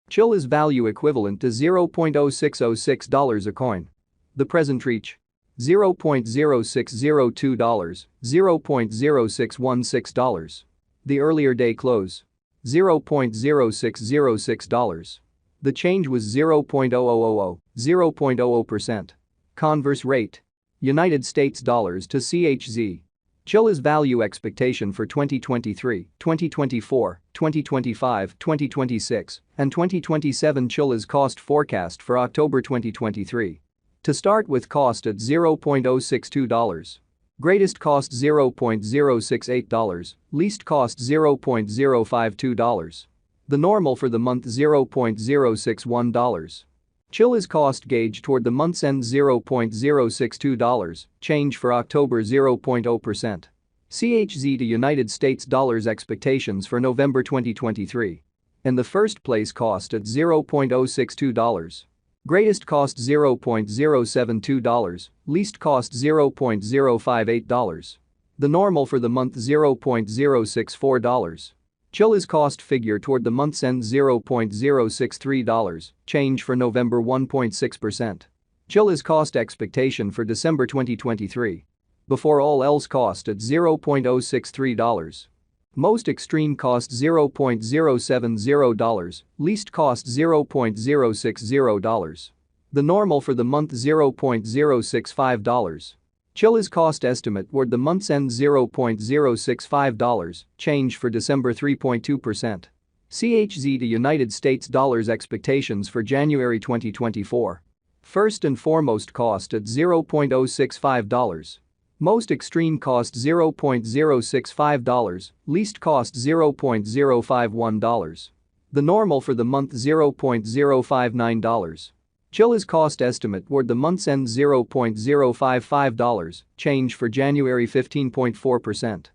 Chilliz value equivalent to $0.0606 a coin. The present reach: $0.0602, $0.0616. The earlier day close: $0.0606. The change was 0.0000, 0.00%. Converse rate: United States dollars to CHZ. Chilliz value expectation for 2023, 2024, 2025, 2026, and 2027. Chilliz cost forecast for October 2023. To start with, cost at $0.062. Greatest cost $0.068, least cost $0.052. The normal for the month $0.061. Chilliz cost gauge toward the month's end $0.062, change for October 0.0%. CHZ to United States dollars expectations for November 2023. In the first place, cost at $0.062. Greatest cost $0.072, least cost $0.058. The normal for the month $0.064. Chilliz cost figure toward the month's end $0.063, change for November 1.6%. Chilliz cost expectation for December 2023. Before all else, cost at $0.063. Most extreme cost $0.070, least cost $0.060. The normal for the month $0.065. Chilliz cost estimate toward the month's end $0.065, change for December 3.2%. CHZ to United States dollars expectations for January 2024. First and foremost, cost at $0.065. Most extreme cost $0.065, least cost $0.051. The normal for the month $0.059. Chilliz cost estimate toward the month's end $0.055, change for January 15.4%.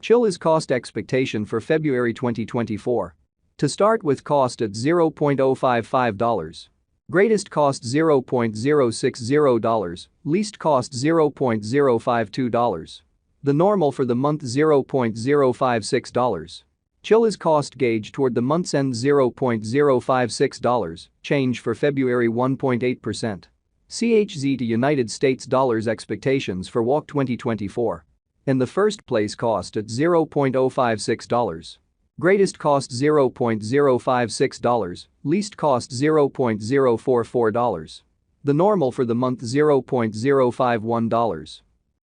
Chilliz cost expectation for February 2024. To start with, cost at $0.055. Greatest cost $0.060, least cost $0.052. The normal for the month $0.056. Chilliz cost gauge toward the month's end $0.056, change for February 1.8%. CHZ to United States dollars expectations for WAC 2024. In the first place, cost at $0.056. Greatest cost $0.056, least cost $0.044. The normal for the month $0.051.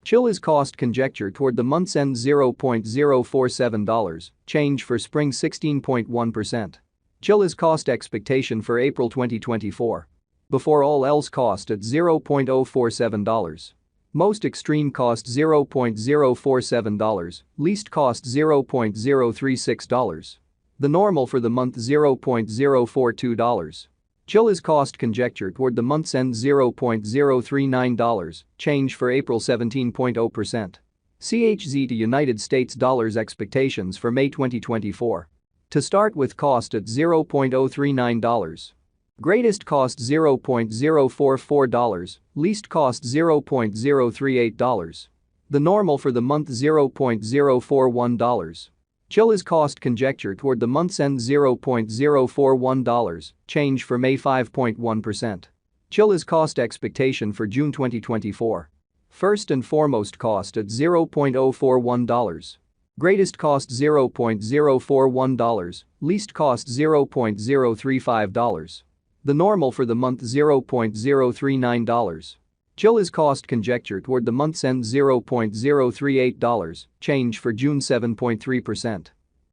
Chilliz cost conjecture toward the month's end $0.047, change for spring 16.1%. Chilliz cost expectation for April 2024. Before all else, cost at $0.047. Most extreme cost $0.047, least cost $0.036. The normal for the month $0.042. Chilliz cost conjecture toward the month's end $0.039, change for April 17.0%. CHZ to United States dollars expectations for May 2024. To start with, cost at $0.039. Greatest cost $0.044, least cost $0.038. The normal for the month $0.041. Chilliz cost conjecture toward the month's end $0.041, change for May 5.1%. Chilliz cost expectation for June 2024. First and foremost, cost at $0.041. Greatest cost $0.041, least cost $0.035. The normal for the month $0.039. Chilliz cost conjecture toward the month's end $0.038, change for June 7.3%.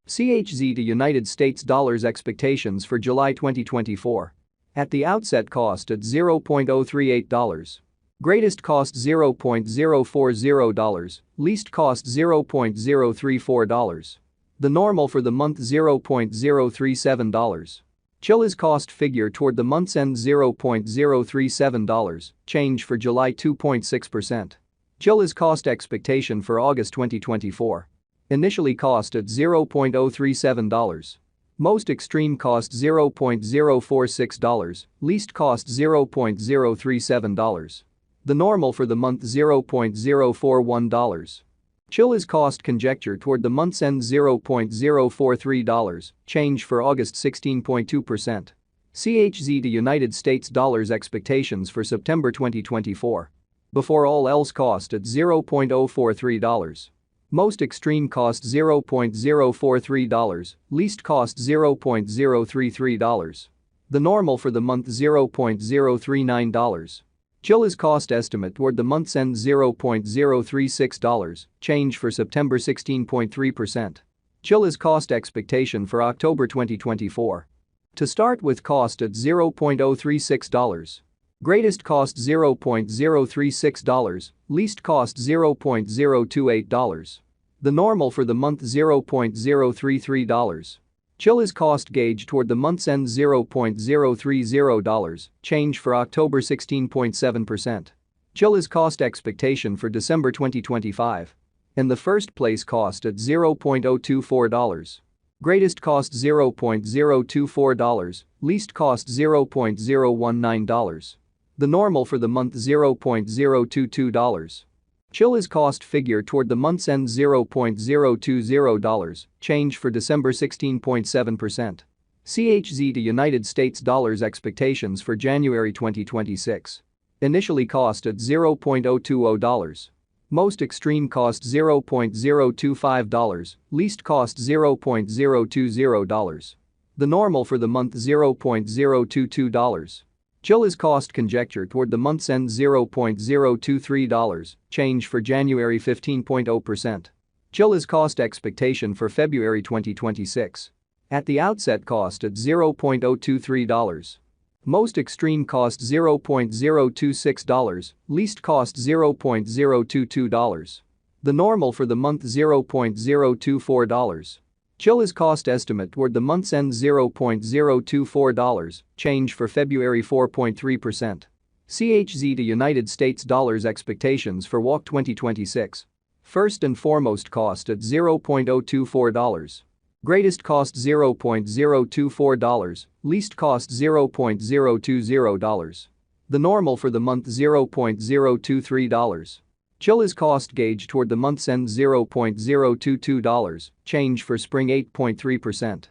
CHZ to United States dollars expectations for July 2024. At the outset, cost at $0.038. Greatest cost $0.040, least cost $0.034. The normal for the month $0.037. Chilliz cost figure toward the month's end $0.037, change for July 2.6%. Chilliz cost expectation for August 2024. Initially cost at $0.037. Most extreme cost $0.046, least cost $0.037. The normal for the month $0.041. Chilliz cost conjecture toward the month's end $0.043, change for August 16.2%. CHZ to United States dollars expectations for September 2024. Before all else cost at $0.043. Most extreme cost $0.043, least cost $0.033. The normal for the month $0.039. Chilliz cost estimate toward the month's end $0.036, change for September 16.3%. Chilliz cost expectation for October 2024. To start with cost at $0.036. Greatest cost $0.036, least cost $0.028. The normal for the month $0.033. Chilliz cost gauge toward the month's end $0.030, change for October 16.7%. Chilliz cost expectation for December 2025. In the first place cost at $0.024. Greatest cost $0.024, least cost $0.019. The normal for the month $0.022. Chilliz cost figure toward the month's end $0.020, change for December 16.7%. CHZ to United States dollars expectations for January 2026. Initially cost at $0.020. Most extreme cost $0.025, least cost $0.020. The normal for the month $0.022. Chilliz cost conjecture toward the month's end $0.023, change for January 15.0%. Chilliz cost expectation for February 2026. At the outset cost at $0.023. Most extreme cost $0.026, least cost $0.022. The normal for the month $0.024. Chilliz cost estimate toward the month's end $0.024, change for February 4.3%. CHZ to United States dollars expectations for WOC 2026. First and foremost cost at $0.024. Greatest cost $0.024, least cost $0.020. The normal for the month $0.023. Chilliz cost gauge toward the month's end $0.022, change for spring 8.3%.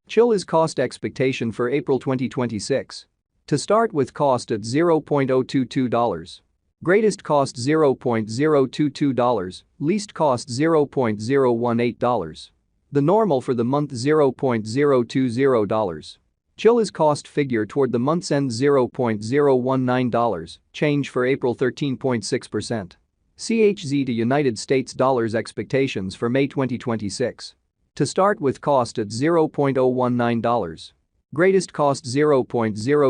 Chilliz cost expectation for April 2026. To start with cost at $0.022. Greatest cost $0.022, least cost $0.018. The normal for the month $0.020. Chilliz cost figure toward the month's end $0.019, change for April 13.6%. CHZ to United States dollars expectations for May 2026. To start with cost at $0.019. Greatest cost $0.0